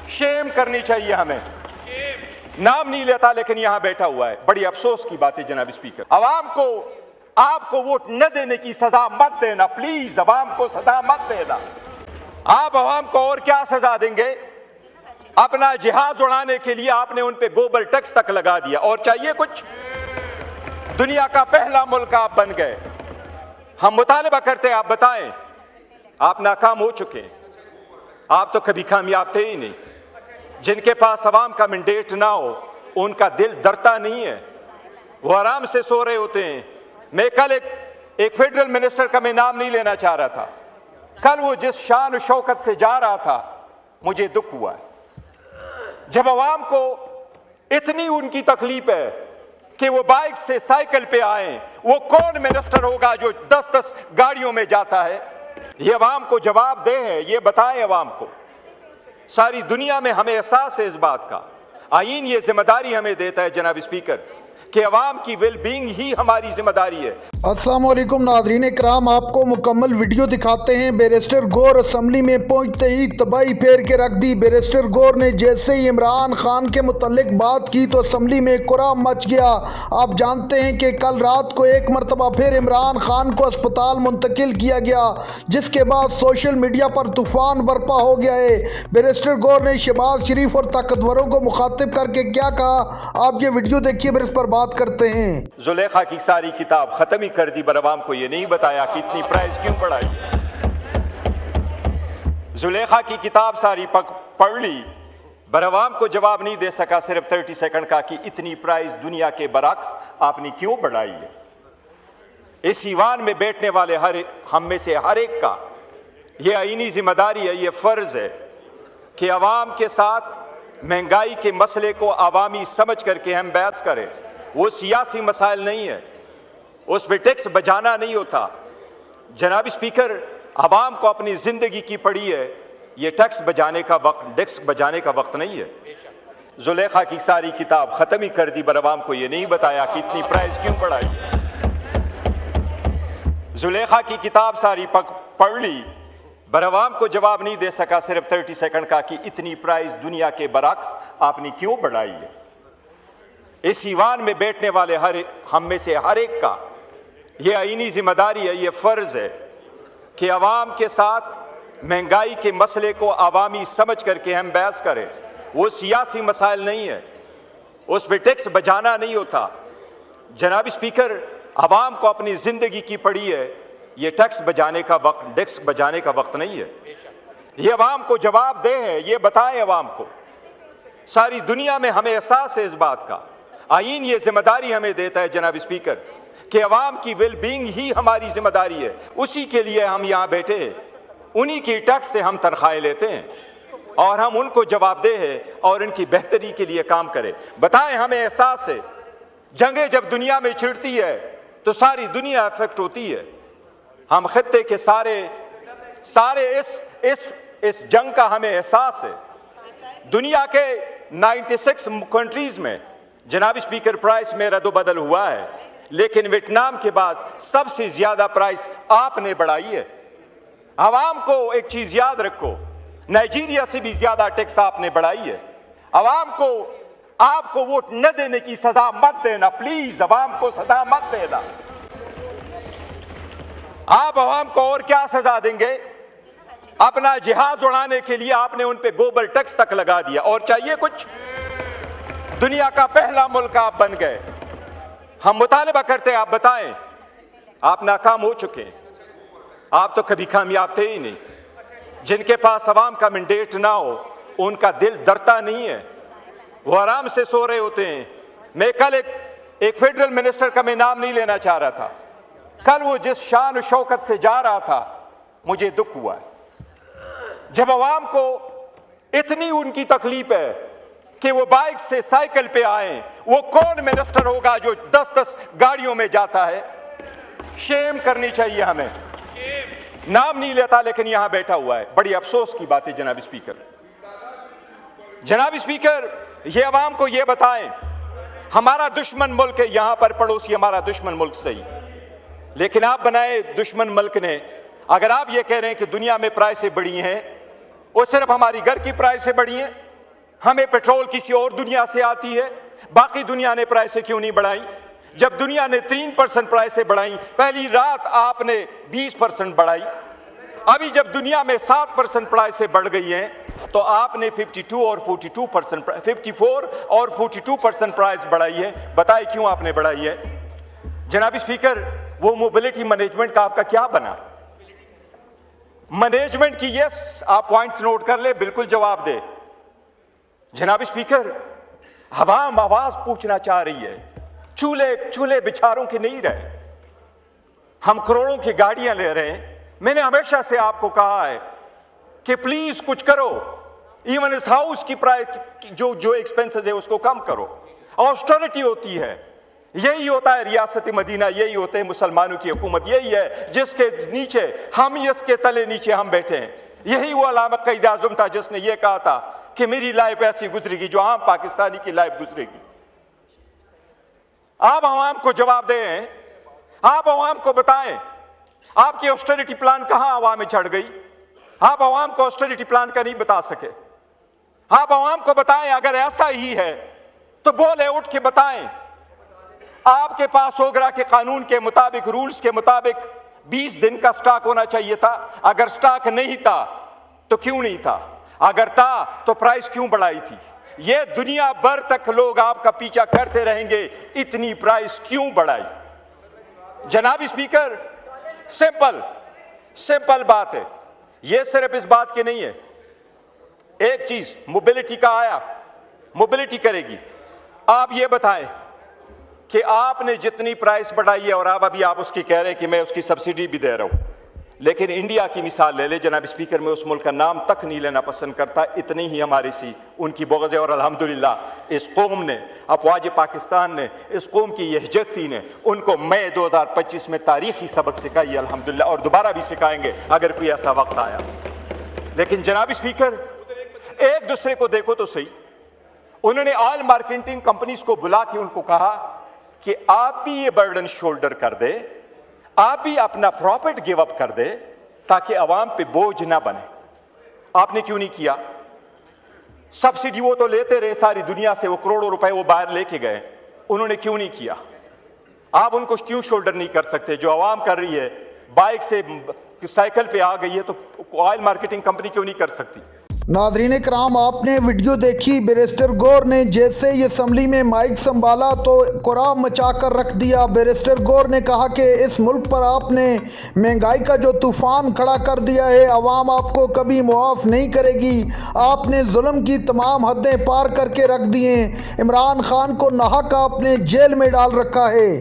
Shem करनी चाहिए हमें। नाम नहीं लेता लेकिन यहां बैठा हुआ है। बड़ी अफसोस की बात है जनाब स्पीकर, अवाम को आपको वोट न देने की सजा मत देना, प्लीज अवाम को सजा मत देना। आप अवाम को और क्या सजा देंगे? अपना जिहाज उड़ाने के लिए आपने उन पे गोबर टैक्स तक लगा दिया, और चाहिए कुछ? दुनिया का पहला मुल्क आप बन गए। हम मुतालबा करते आप बताएं, आप नाकाम हो चुके हैं। आप तो कभी कामयाब थे ही नहीं। जिनके पास अवाम का मैंडेट ना हो उनका दिल डरता नहीं है, वो आराम से सो रहे होते हैं। मैं कल एक फेडरल मिनिस्टर का मैं नाम नहीं लेना चाह रहा था, कल वो जिस शान और शौकत से जा रहा था, मुझे दुख हुआ है। जब अवाम को इतनी उनकी तकलीफ है कि वो बाइक से साइकिल पे आए, वो कौन मिनिस्टर होगा जो 10-10 गाड़ियों में जाता है? ये अवाम को जवाब दे है, ये बताएं अवाम को। सारी दुनिया में हमें एहसास है इस बात का। आईन ये जिम्मेदारी हमें देता है जनाब स्पीकर कि अवाम की वेल बीइंग ही हमारी जिम्मेदारी है। अस्सलाम वालेकुम नाज़रीन इकराम, आपको मुकम्मल वीडियो दिखाते हैं। बैरिस्टर गौर असम्बली में पहुंचते ही तबाही फेर के रख दी। बैरिस्टर गौर ने जैसे ही इमरान खान के मुतल्लिक बात की तो असम्बली में कुराम मच गया। आप जानते हैं कि कल रात को एक मरतबा फिर इमरान खान को अस्पताल मुंतकिल किया गया, जिसके बाद सोशल मीडिया पर तूफान बर्पा हो गया है। बैरिस्टर गौर ने शहबाज शरीफ और ताकतवरों को मुखातिब करके क्या कहा, आप ये वीडियो देखिए, फिर इस पर बात करते हैं। जुलेखा की सारी किताब खत्म ही कर दी, पर अवाम को ये नहीं बताया कि इतनी प्राइस क्यों बढ़ाई। जुलेखा की किताब सारी पढ़ ली, पर अवाम को जवाब नहीं दे सका, सिर्फ 30 सेकंड का, कि इतनी प्राइस दुनिया के बरक्स आपने क्यों बढ़ाई है। इस ईवान में बैठने वाले हम में से हर एक का ये आईनी जिम्मेदारी है, ये फर्ज है कि अवाम के साथ महंगाई के मसले को अवामी समझ करके हम बहस करें। वो सियासी मसाइल नहीं है, उस पर टैक्स बचाना नहीं होता। जनाब स्पीकर, अवाम को अपनी जिंदगी की पड़ी है, ये टैक्स बचाने का वक्त नहीं है। जुलेखा की सारी किताब खत्म ही कर दी, पर अवाम को ये नहीं बताया कि इतनी प्राइस क्यों बढ़ाई। जुलेखा की किताब सारी पढ़ ली, पर अवाम को जवाब नहीं दे सका, सिर्फ 30 सेकंड का, कि इतनी प्राइस दुनिया के बरक्स आपने क्यों बढ़ाई है। इस ईवान में बैठने वाले हम में से हर एक का ये आईनी जिम्मेदारी है, ये फर्ज है कि अवाम के साथ महंगाई के मसले को अवामी समझ करके हम बहस करें। वो सियासी मसाइल नहीं है, उस पर टैक्स बचाना नहीं होता। जनाब स्पीकर, अवाम को अपनी जिंदगी की पड़ी है, ये टैक्स बचाने का वक्त नहीं है। ये अवाम को जवाब दे है, ये बताएं अवाम को। सारी दुनिया में हमें एहसास है इस बात का। आईन ये जिम्मेदारी हमें देता है जनाब स्पीकर कि अवाम की वेल बीइंग ही हमारी जिम्मेदारी है। उसी के लिए हम यहाँ बैठे हैं, उन्हीं की टैक्स से हम तनख्वाहें लेते हैं, और हम उनको जवाबदेह हैं और इनकी बेहतरी के लिए काम करें। बताएं, हमें एहसास है जंगें जब दुनिया में छिड़ती है तो सारी दुनिया अफेक्ट होती है। हम खित्ते के सारे इस जंग का हमें एहसास है। दुनिया के 96 कंट्रीज में जनाब स्पीकर प्राइस में रद्द-बदल हुआ है, लेकिन वियतनाम के बाद सबसे ज्यादा प्राइस आपने बढ़ाई है। अवाम को एक चीज याद रखो, नाइजीरिया से भी ज्यादा टैक्स आपने बढ़ाई है। अवाम को आपको वोट न देने की सजा मत देना, प्लीज अवाम को सजा मत देना। आप अवाम को और क्या सजा देंगे? अपना जिहाज उड़ाने के लिए आपने उन पे गोबर टैक्स तक लगा दिया, और चाहिए कुछ? दुनिया का पहला मुल्क आप बन गए। हम मुतालबा करते आप बताएं, आप नाकाम हो चुके हैं। आप तो कभी कामयाब थे ही नहीं। जिनके पास अवाम का मैंडेट ना हो उनका दिल डरता नहीं है, वो आराम से सो रहे होते हैं। मैं कल एक फेडरल मिनिस्टर का मैं नाम नहीं लेना चाह रहा था, कल वो जिस शान और शौकत से जा रहा था, मुझे दुख हुआ है। जब अवाम को इतनी उनकी तकलीफ है कि वो बाइक से साइकिल पे आए, वो कौन मिनिस्टर होगा जो 10-10 गाड़ियों में जाता है? शेम करनी चाहिए हमें। नाम नहीं लेता लेकिन यहां बैठा हुआ है। बड़ी अफसोस की बात है जनाब स्पीकर। जनाब स्पीकर, ये अवाम को ये बताएं, हमारा दुश्मन मुल्क है, यहां पर पड़ोसी हमारा दुश्मन मुल्क सही, लेकिन आप बनाए दुश्मन मुल्क ने। अगर आप ये कह रहे हैं कि दुनिया में प्राइसें बढ़ी हैं, वो सिर्फ हमारी घर की प्राइसें बढ़ी हैं, हमें पेट्रोल किसी और दुनिया से आती है, बाकी दुनिया ने प्राइसें क्यों नहीं बढ़ाई? जब दुनिया ने 3% प्राइसें बढ़ाई, पहली रात आपने 20% बढ़ाई। अभी जब दुनिया में 7% प्राइसें बढ़ गई हैं तो आपने 54 और 42% प्राइस बढ़ाई है। बताइए क्यों आपने बढ़ाई है? जनाब स्पीकर, वो मोबिलिटी मैनेजमेंट का आपका क्या बना? मैनेजमेंट की यस, आप पॉइंट्स नोट कर ले, बिल्कुल जवाब दे। जनाब स्पीकर, अवाम आवाज पूछना चाह रही है, चूल्हे बिचारों के नहीं रहे। हम करोड़ों की गाड़ियां ले रहे हैं। मैंने हमेशा से आपको कहा है कि प्लीज कुछ करो, इवन इस हाउस की प्राइस जो एक्सपेंसेस है उसको कम करो। ऑस्टेरिटी होती है, यही होता है रियासत मदीना, यही होते हैं मुसलमानों की हुकूमत, यही है जिसके नीचे हम, इसके तले नीचे हम बैठे हैं। यही वो अल्लामा क़ाइद आज़म था जिसने ये कहा था कि मेरी लाइफ ऐसी गुजरेगी जो आम पाकिस्तानी की लाइफ गुजरेगी। आप आवाम को जवाब दें, आप आवाम को बताएं आपकी ऑस्टेरिटी प्लान कहां आवाम में चढ़ गई। आप आवाम को ऑस्टेरिटी प्लान का नहीं बता सके। आप आवाम को बताएं, अगर ऐसा ही है तो बोले उठ के बताएं। आपके पास ओगरा के कानून के मुताबिक, रूल्स के मुताबिक 20 दिन का स्टॉक होना चाहिए था। अगर स्टॉक नहीं था तो क्यों नहीं था? अगर था तो प्राइस क्यों बढ़ाई थी? ये दुनिया भर तक लोग आपका पीछा करते रहेंगे, इतनी प्राइस क्यों बढ़ाई? जनाब स्पीकर, सिंपल बात है। ये सिर्फ इस बात की नहीं है। एक चीज मोबिलिटी का आया, मोबिलिटी करेगी। आप ये बताएं कि आपने जितनी प्राइस बढ़ाई है और अभी आप उसकी कह रहे हैं कि मैं उसकी सब्सिडी भी दे रहा हूं, लेकिन इंडिया की मिसाल ले ले जनाब स्पीकर, मैं उस मुल्क का नाम तक नहीं लेना पसंद करता, इतनी ही हमारी सी उनकी बुग़्ज़ है। और अल्हम्दुलिल्लाह इस कौम ने, अफ़वाज पाकिस्तान ने, इस कौम की यहजती ने उनको मई 2025 में तारीखी सबक सिखाई है अल्हम्दुलिल्लाह, और दोबारा भी सिखाएंगे अगर कोई ऐसा वक्त आया। लेकिन जनाब स्पीकर, एक दूसरे को देखो तो सही। उन्होंने ऑयल मार्केटिंग कंपनीज को बुला के उनको कहा कि आप भी ये बर्डन शोल्डर कर दे, आप भी अपना प्रॉफिट गिव अप कर दे ताकि अवाम पे बोझ ना बने। आपने क्यों नहीं किया? सब्सिडी वो तो लेते रहे सारी दुनिया से, वो करोड़ों रुपए वो बाहर लेके गए, उन्होंने क्यों नहीं किया? आप उनको क्यों शोल्डर नहीं कर सकते? जो अवाम कर रही है, बाइक से साइकिल पे आ गई है, तो ऑयल मार्केटिंग कंपनी क्यों नहीं कर सकती? नाज़रीन कराम, आपने वीडियो देखी। बैरिस्टर गौर ने जैसे ही असम्बली में माइक संभाला तो कोराम मचा कर रख दिया। बैरिस्टर गौर ने कहा कि इस मुल्क पर आपने महंगाई का जो तूफ़ान खड़ा कर दिया है, अवाम आपको कभी मुआफ़ नहीं करेगी। आपने जुल्म की तमाम हदें पार करके रख दी हैं। इमरान खान को नाहक आपने जेल में डाल रखा है।